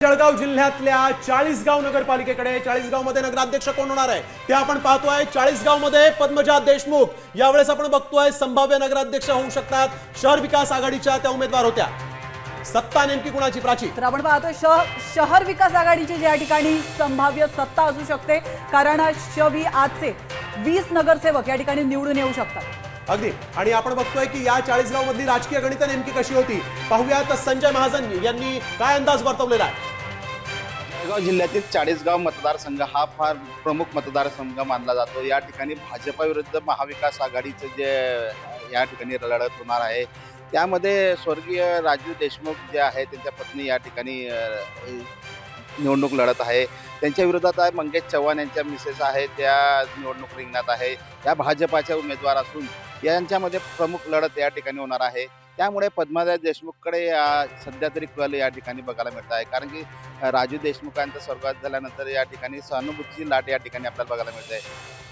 जळगाव जिल्ह्यातल्या चाळीसगाव नगरपालिकेकडे चाळीसगावमध्ये नगराध्यक्ष कोण होणार आहे ते आपण पाहतोय। चाळीसगावमध्ये पद्मजा देशमुख यावेळेस आपण बघतोय संभाव्य नगराध्यक्ष होऊ शकतात। शहर विकास आघाडीच्या त्या उमेदवार होत्या। सत्ता नेमकी कुणाची प्राची? तर आपण पाहतोय शहर विकास आघाडीची ज्या ठिकाणी संभाव्य सत्ता असू शकते, कारण शवी आजचे 20 नगरसेवक या ठिकाणी निवडून येऊ शकतात। अगदी। आणि आपण बघतोय की या चाळीसगाव मधली राजकीय गणित नेमकी कशी होती पाहूयात। संजय महाजन यांनी काय अंदाज वर्तवलेला आहे? जळगाव जिल्ह्यातील चाळीसगाव मतदारसंघ हा फार प्रमुख मतदारसंघ मानला जातो। या ठिकाणी भाजपा विरुद्ध महाविकास आघाडीचे जे या ठिकाणी लढत होणार आहे, त्यामध्ये स्वर्गीय राजू देशमुख जे आहे त्यांच्या पत्नी या ठिकाणी निवडणूक लढत आहे। त्यांच्या विरोधात आहे मंगेश चव्हाण यांच्या मिसेस आहेत, त्या निवडणूक रिंगणात आहे। त्या भाजपाच्या उमेदवार असून यांच्यामध्ये प्रमुख लढत या ठिकाणी होणार आहे। त्यामुळे पद्मजा देशमुखकडे सध्या तरी कल या ठिकाणी बघायला मिळत आहे, कारण की राजू देशमुखांचा स्वर्गवास झाल्यानंतर या ठिकाणी सहानुभूतीची लाट या ठिकाणी आपल्याला बघायला मिळते आहे।